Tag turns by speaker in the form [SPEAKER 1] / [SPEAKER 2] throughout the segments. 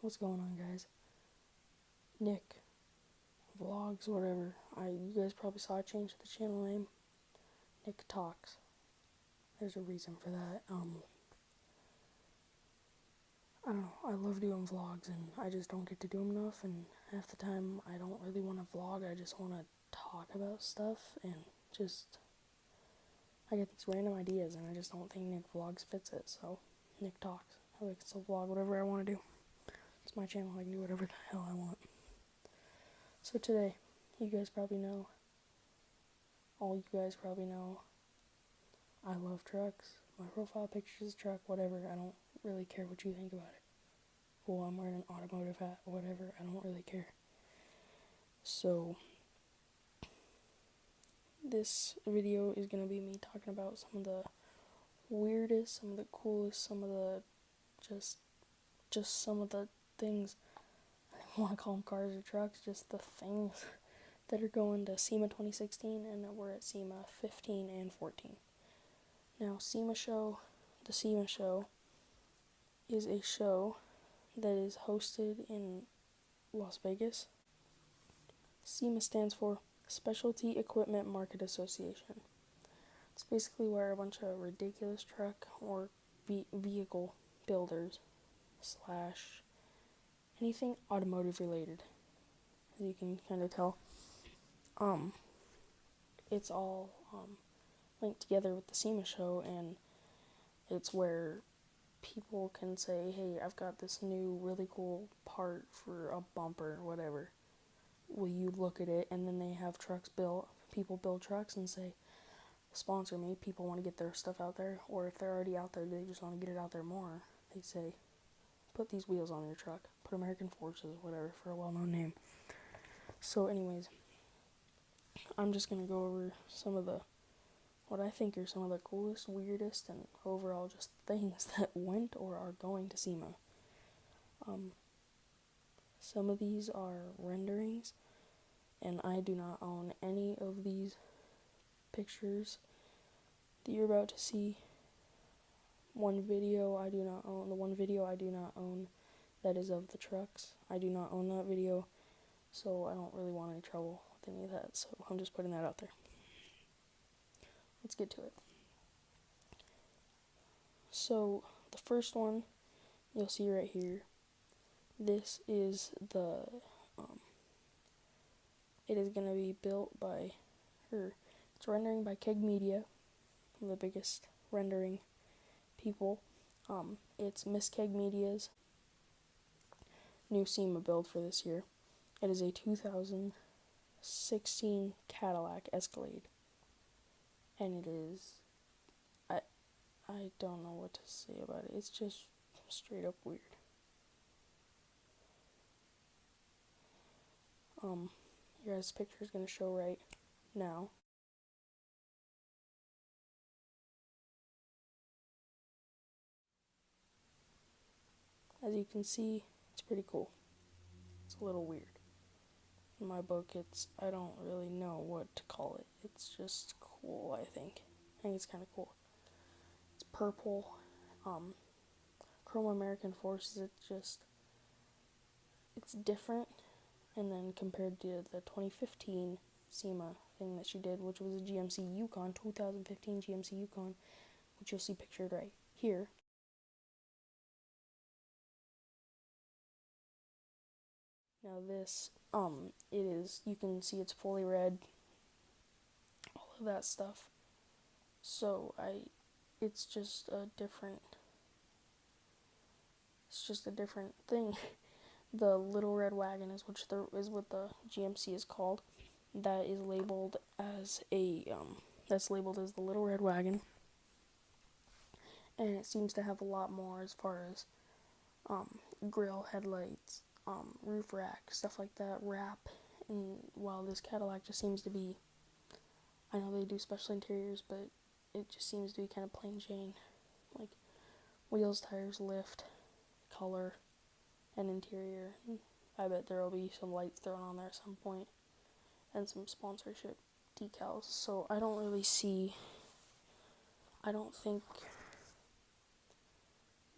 [SPEAKER 1] What's going on, guys? Nick Vlogs, whatever. You guys probably saw I changed the channel name. Nick Talks. There's a reason for that. I don't know. I love doing vlogs, and I just don't get to do them enough. And half the time, I don't really want to vlog. I just want to talk about stuff, and I get these random ideas, and I just don't think Nick Vlogs fits it. So Nick Talks. I can still vlog whatever I want to do. It's my channel. I can do whatever the hell I want. So today, you guys probably know, all you guys probably know, I love trucks. My profile picture is a truck, whatever. I don't really care what you think about it. Well, I'm wearing an automotive hat, whatever. I don't really care. So, this video is going to be me talking about some of the weirdest, some of the coolest, some of the just some of the things. I don't want to call them cars or trucks, just the things that are going to SEMA 2016, and we're at SEMA 15 and 14. Now, the SEMA show is a show that is hosted in Las Vegas. SEMA stands for Specialty Equipment Market Association. It's basically where a bunch of ridiculous truck or vehicle builders / anything automotive related, as you can kind of tell, it's all linked together with the SEMA show, and it's where people can say, hey, I've got this new really cool part for a bumper, whatever. Will you look at it? And then they have people build trucks and say, sponsor me. People want to get their stuff out there, or if they're already out there, they just want to get it out there more. They say, put these wheels on your truck, put American Forces, whatever, for a well-known name. So anyways, I'm just going to go over what I think are some of the coolest, weirdest, and overall just things that went or are going to SEMA. Some of these are renderings, and I do not own any of these pictures that you're about to see. The one video I do not own that is of the trucks. I do not own that video, so I don't really want any trouble with any of that, so I'm just putting that out there. Let's get to it. So, the first one you'll see right here, this is it is going to be built by, it's rendering by Keg Media, one of the biggest rendering people. It's Miss Keg Media's new SEMA build for this year. It is a 2016 Cadillac Escalade. And it is, I don't know what to say about it. It's just straight up weird. Your guys' picture is going to show right now. As you can see, it's pretty cool. It's a little weird. In my book, I don't really know what to call it. It's just cool, I think. I think it's kind of cool. It's purple. Chrome American Forces, it's different. And then compared to the 2015 SEMA thing that she did, which was a GMC Yukon, 2015 GMC Yukon, which you'll see pictured right here. Now this, you can see it's fully red, all of that stuff. So it's just a different thing. The Little Red Wagon is what the GMC is called. That is labeled as that's labeled as the Little Red Wagon. And it seems to have a lot more as far as grill, headlights, roof rack, stuff like that, wrap. And while this Cadillac just seems to be, I know they do special interiors, but it just seems to be kind of plain Jane. Like wheels, tires, lift, color, and interior. I bet there will be some lights thrown on there at some point, and some sponsorship decals. So I don't think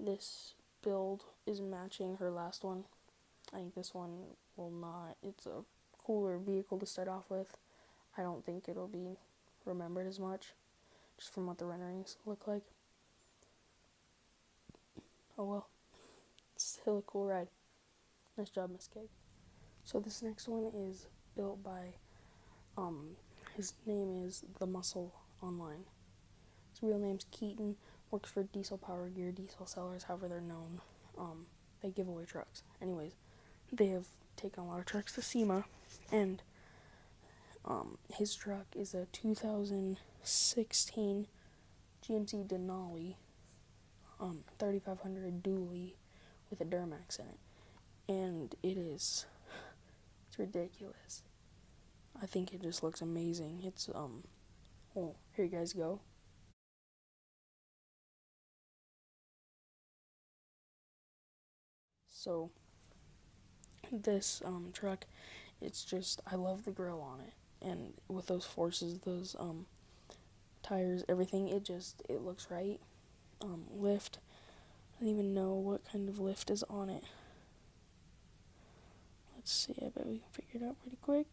[SPEAKER 1] this build is matching her last one. I think this one will not. It's a cooler vehicle to start off with. I don't think it'll be remembered as much, just from what the renderings look like. Oh well, still a cool ride. Nice job, Miss Cake. So this next one is built by, his name is The Muscle Online. His real name's Keaton, works for Diesel Power Gear, Diesel Sellers, however they're known. They give away trucks. Anyways, they have taken a lot of trucks to SEMA, and his truck is a 2016 GMC Denali 3500 dually with a Duramax in it, and it's ridiculous. I think it just looks amazing. It's oh, here you guys go. So this truck, it's just, I love the grill on it, and with those forces, those tires, everything, it looks right. Lift, I don't even know what kind of lift is on it. Let's see, I bet we can figure it out pretty quick.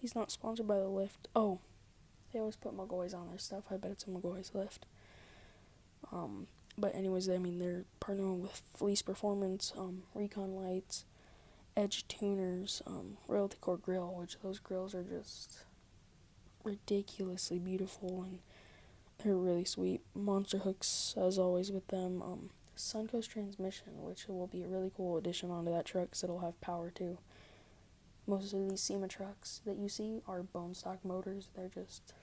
[SPEAKER 1] He's not sponsored by the lift. Oh, they always put McGoy's on their stuff. I bet it's a McGoy's lift. But anyways, I mean, they're partnering with Fleece Performance, Recon Lights, Edge Tuners, Royalty Core Grill, which those grills are just ridiculously beautiful, and they're really sweet. Monster hooks, as always, with them. Suncoast transmission, which will be a really cool addition onto that truck, because it'll have power too. Most of these SEMA trucks that you see are bone stock motors. They're just,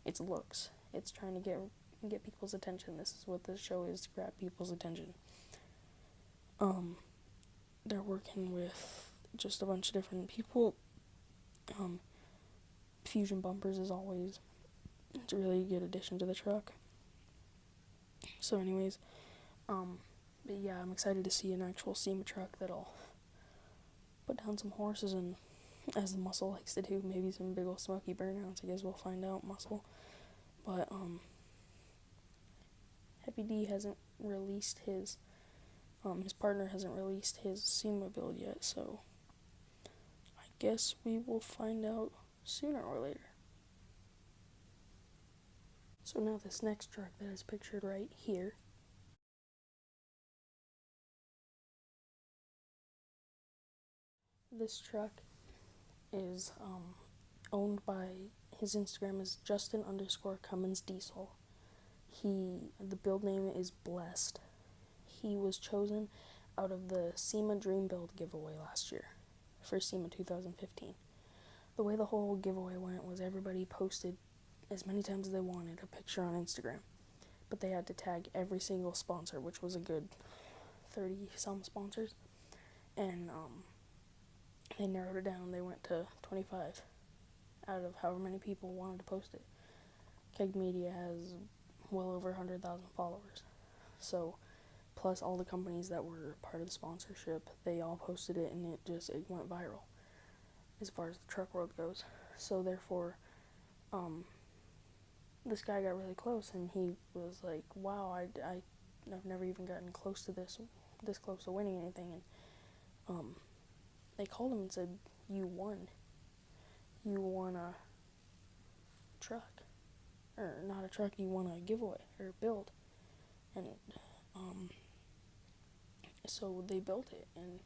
[SPEAKER 1] it's looks. It's trying to get people's attention. This is what this show is, to grab people's attention. They're working with just a bunch of different people. Fusion bumpers, as always. It's a really good addition to the truck. So anyways, but yeah, I'm excited to see an actual SEMA truck that'll put down some horses, and as the Muscle likes to do, maybe some big old smoky burnouts. I guess we'll find out, Muscle. But Heavy D hasn't released his partner hasn't released his SEMA build yet, so I guess we will find out sooner or later. So now this next truck that is pictured right here, this truck is owned by, his Instagram is Justin_Cummins Diesel. The build name is Blessed. He was chosen out of the SEMA Dream Build giveaway last year for SEMA 2015. The way the whole giveaway went was everybody posted as many times as they wanted a picture on Instagram, but they had to tag every single sponsor, which was a good 30-some sponsors, and they narrowed it down. They went to 25 out of however many people wanted to post it. Keg Media has well over 100,000 followers, so plus all the companies that were part of the sponsorship, they all posted it, and it went viral as far as the truck world goes. So therefore, this guy got really close, and he was like, wow, I've never even gotten close to this close to winning anything. And they called him and said, you won a truck, or not a truck, you won a giveaway or build. And so they built it, and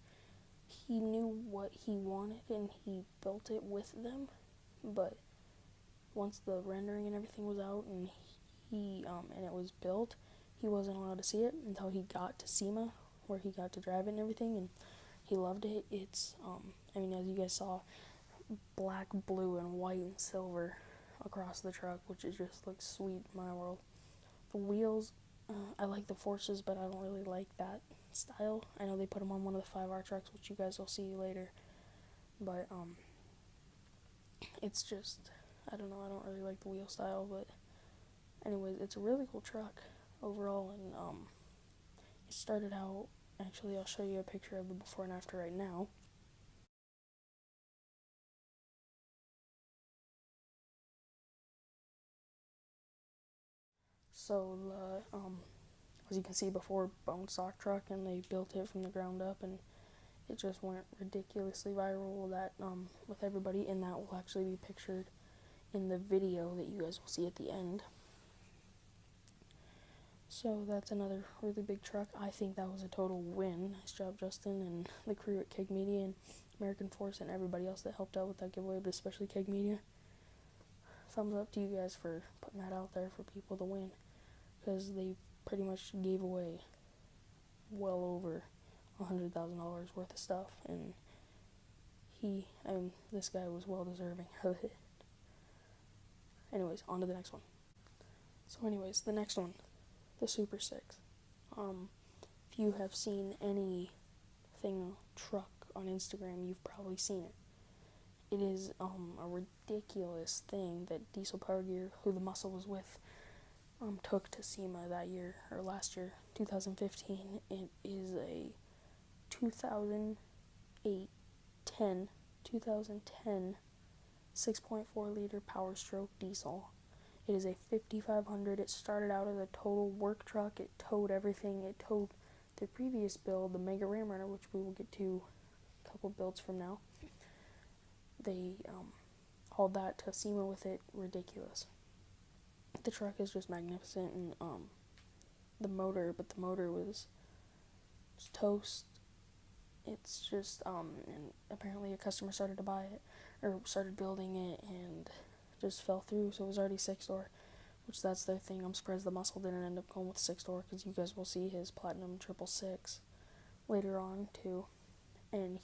[SPEAKER 1] he knew what he wanted, and he built it with them. But once the rendering and everything was out, and and it was built, he wasn't allowed to see it until he got to SEMA, where he got to drive it and everything, and he loved it. It's I mean, as you guys saw, black, blue, and white and silver across the truck, which it just looks sweet in my world. The wheels, I like the forces, but I don't really like that style. I know they put them on one of the 5R trucks, which you guys will see later, but it's just, I don't know, I don't really like the wheel style. But anyways, it's a really cool truck overall, and it started out, actually I'll show you a picture of the before and after right now. So as you can see before, bone stock truck, and they built it from the ground up, and it just went ridiculously viral. That with everybody, and that will actually be pictured in the video that you guys will see at the end. So that's another really big truck. I think that was a total win. Nice job, Justin, and the crew at Keg Media and American Force and everybody else that helped out with that giveaway, but especially Keg Media. Thumbs up to you guys for putting that out there for people to win, because they pretty much gave away well over $100,000 worth of stuff, and this guy was well deserving of it. Anyways, on to the next one. So anyways, the next one, the Super 6. If you have seen anything truck on Instagram, you've probably seen it. It is a ridiculous thing that Diesel Power Gear, who the muscle was with, took to SEMA that year, or last year, 2015. It is a 2010 6.4 liter Power Stroke diesel. It is a 5500. It started out as a total work truck. It towed everything. It towed the previous build, the Mega Ram Runner, which we will get to a couple builds from now. They hauled that to SEMA with it. Ridiculous. The truck is just magnificent, and the motor was just toast. It's just and apparently a customer started to buy it, or started building it, and just fell through. So it was already 6-door, which that's their thing. I'm surprised the muscle didn't end up going with 6-door, because you guys will see his Platinum 666 later on too, and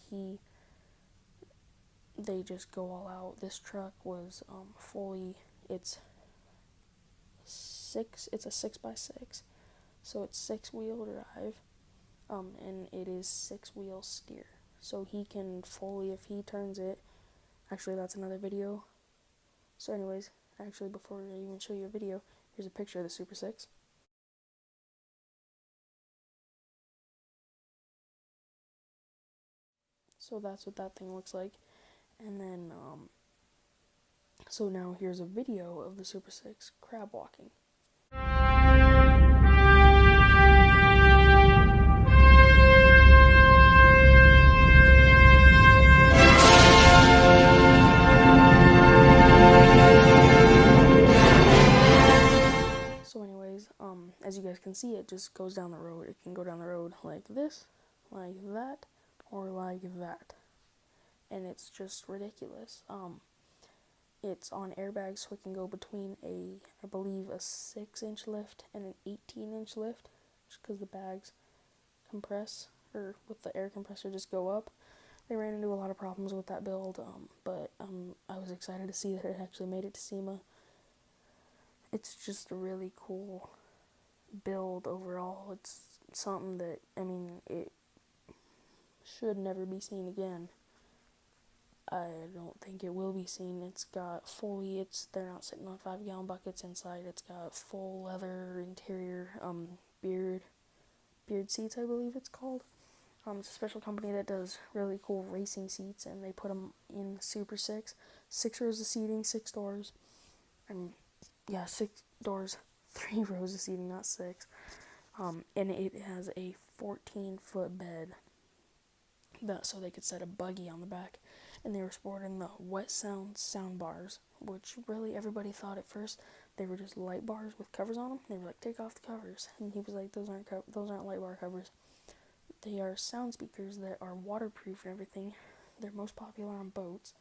[SPEAKER 1] they just go all out. This truck was fully, it's a 6x6, so it's 6-wheel drive, and it is 6-wheel steer. So he can fully, if he turns it, actually that's another video. So anyways, actually before I even show you a video, here's a picture of the Super 6. So that's what that thing looks like. And then, so now here's a video of the Super 6 crab walking. So anyways, as you guys can see, it just goes down the road. It can go down the road like this, like that, or like that. And it's just ridiculous. It's on airbags, so it can go between I believe a 6-inch lift and an 18-inch lift, just because the bags compress, or with the air compressor just go up. They ran into a lot of problems with that build, but I was excited to see that it actually made it to SEMA. It's just a really cool build overall. It's something that, it should never be seen again. I don't think it will be seen. It's got they're not sitting on 5-gallon buckets inside. It's got full leather interior, beard seats, I believe it's called. It's a special company that does really cool racing seats, and they put them in the Super 6. 6 rows of seating, 6 doors. 6 doors, 3 rows of seating, not 6. And it has a 14-foot bed, so they could set a buggy on the back. And they were sporting the Wet sound bars, which really everybody thought at first they were just light bars with covers on them. They were like, take off the covers, and he was like, those aren't light bar covers. They are sound speakers that are waterproof and everything. They're most popular on boats,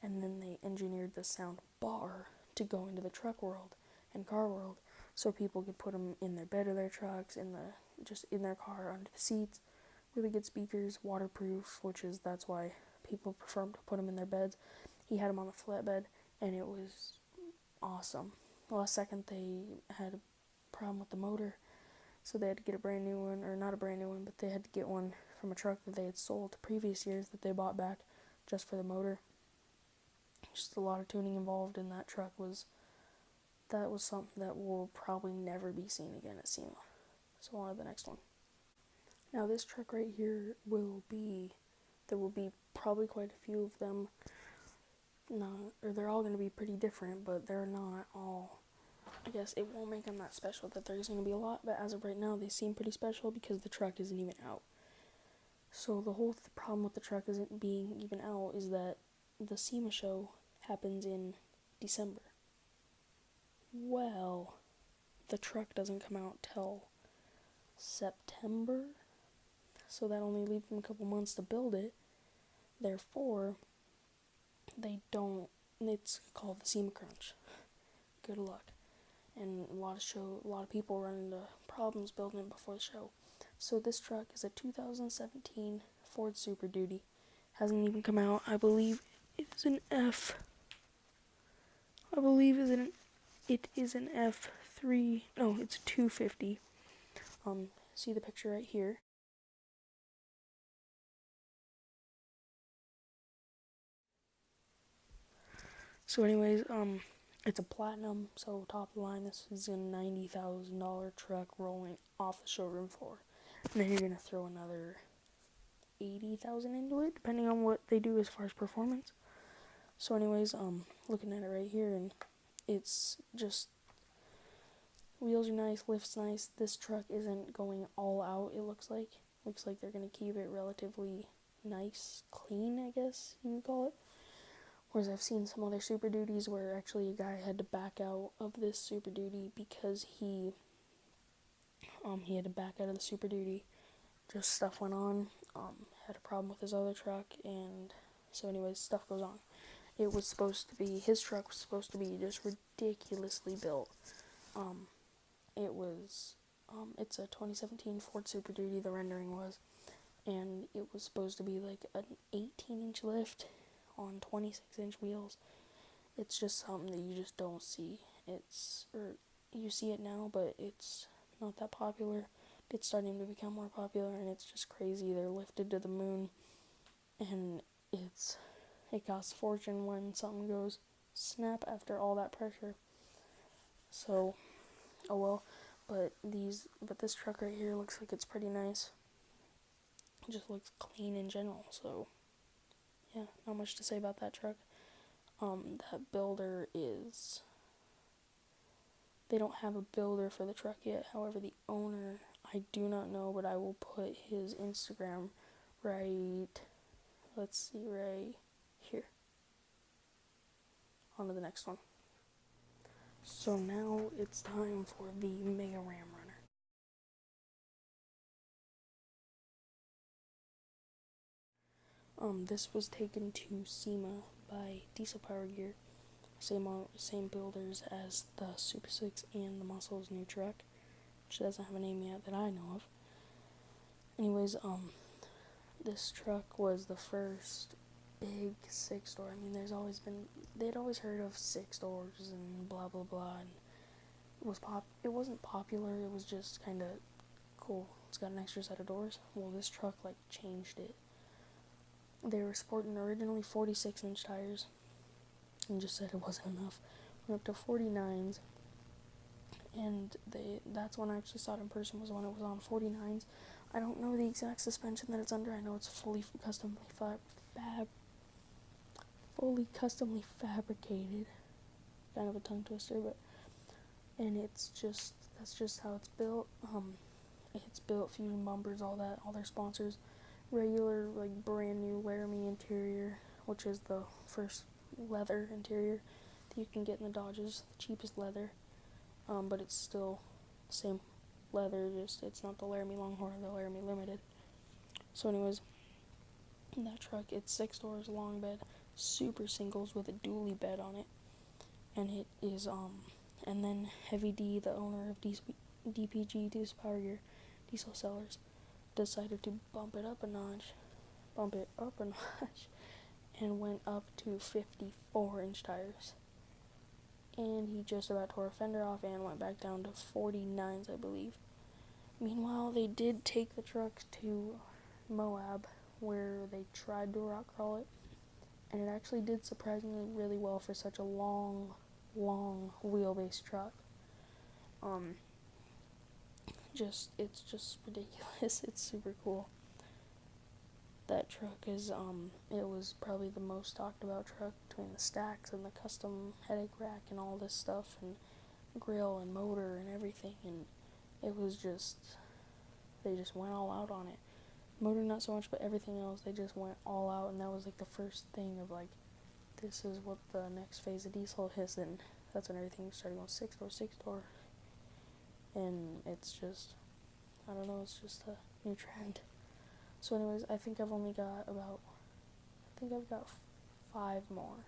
[SPEAKER 1] and then they engineered the sound bar to go into the truck world and car world, so people could put them in their bed of their trucks, just in their car, under the seats. Really good speakers, waterproof, that's why people prefer to put them in their beds. He had them on the flatbed, and it was awesome. The last second, they had a problem with the motor, so they had to get a brand new one, or not a brand new one, but they had to get one from a truck that they had sold the previous years that they bought back just for the motor. Just a lot of tuning involved in that truck. That was something that will probably never be seen again at SEMA. So on to the next one. Now this truck right here there will be probably quite a few of them. They're all going to be pretty different, but they're not all I guess it won't make them that special that there's going to be a lot, but as of right now, they seem pretty special because the truck isn't even out. So the whole problem with the truck isn't being even out is that the SEMA show happens in December. Well, the truck doesn't come out till September, so that only leaves them a couple months to build it. Therefore, it's called the SEMA crunch. Good luck. And a lot of people run into problems building it before the show. So this truck is a 2017 Ford Super Duty. Hasn't even come out. I believe it is an F. I believe it is an F3. No, it's a 250. See the picture right here. So anyways, it's a platinum, so top of the line. This is a $90,000 truck rolling off the showroom floor. And then you're gonna throw another $80,000 into it, depending on what they do as far as performance. So anyways, looking at it right here, and it's just, wheels are nice, lift's nice. This truck isn't going all out, it looks like. Looks like they're gonna keep it relatively nice, clean, I guess you would call it. Whereas I've seen some other Super Duties where actually a guy had to back out of this Super Duty because he had to back out of the Super Duty. Just stuff went on, had a problem with his other truck, and so anyways, stuff goes on. His truck was supposed to be just ridiculously built. It's a 2017 Ford Super Duty, the rendering was, and it was supposed to be like an 18-inch lift on 26-inch wheels. It's just something that you just don't see. You see it now, but it's not that popular. It's starting to become more popular, and it's just crazy. They're lifted to the moon, and it costs a fortune when something goes snap after all that pressure. So, oh well. But this truck right here looks like it's pretty nice. It just looks clean in general. So, yeah, not much to say about that truck. That builder is. They don't have a builder for the truck yet. However, the owner, I do not know, but I will put his Instagram right here. On to the next one. So now it's time for the Mega Ram Runner. This was taken to SEMA by Diesel Power Gear. Same builders as the Super 6 and the Muscle's new truck, which doesn't have a name yet that I know of. Anyways, this truck was the first big 6-door. I mean, they'd always heard of 6 doors and blah blah blah, and it wasn't popular, it was just kind of cool. It's got an extra set of doors. Well, this truck changed it. They were sporting originally 46-inch tires, and just said it wasn't enough. Went up to 49s, and that's when I actually saw it in person, was when it was on 49s. I don't know the exact suspension that it's under. I know it's fully customly fabricated. Kind of a tongue twister, and that's just how it's built. It's built, Fusion bumpers, all that, all their sponsors. Regular, brand new Laramie interior, which is the first leather interior that you can get in the Dodges, the cheapest leather, but it's still the same leather, just it's not the Laramie Longhorn or the Laramie Limited. So anyways, that truck, it's 6 doors, long bed, super singles with a dually bed on it, and it is and then Heavy D, the owner of DPG, Diesel Power Gear, Diesel Sellers, decided to bump it up a notch, and went up to 54-inch tires. And he just about tore a fender off and went back down to 49s, I believe. Meanwhile, they did take the truck to Moab, where they tried to rock crawl it, and it actually did surprisingly really well for such a long wheelbase truck. It's just ridiculous. It's super cool. That truck is, it was probably the most talked about truck between the stacks and the custom headache rack and all this stuff, and grill and motor and everything, and it was just, they just went all out on it. Motor not so much, but everything else, they just went all out, and that was like the first thing of like, this is what the next phase of diesel is, and that's when everything started going 6 door, and it's just, I don't know, it's just a new trend. So anyways, I think I've got 5 more.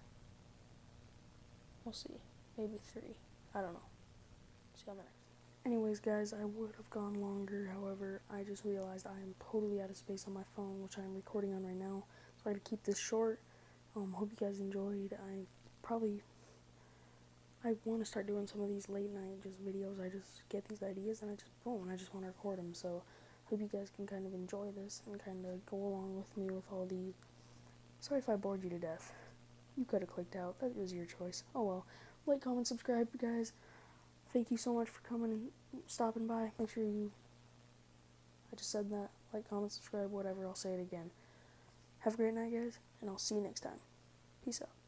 [SPEAKER 1] We'll see. Maybe 3. I don't know. See you on the next. Anyways, guys, I would have gone longer. However, I just realized I am totally out of space on my phone, which I'm recording on right now. So I gotta keep this short. Hope you guys enjoyed. I want to start doing some of these late night just videos. I just get these ideas and I just want to record them. So hope you guys can kind of enjoy this and kind of go along with me with all these. Sorry if I bored you to death. You could have clicked out. That was your choice. Oh well. Like, comment, subscribe, guys. Thank you so much for coming and stopping by. Make sure I just said that. Like, comment, subscribe, whatever. I'll say it again. Have a great night, guys, and I'll see you next time. Peace out.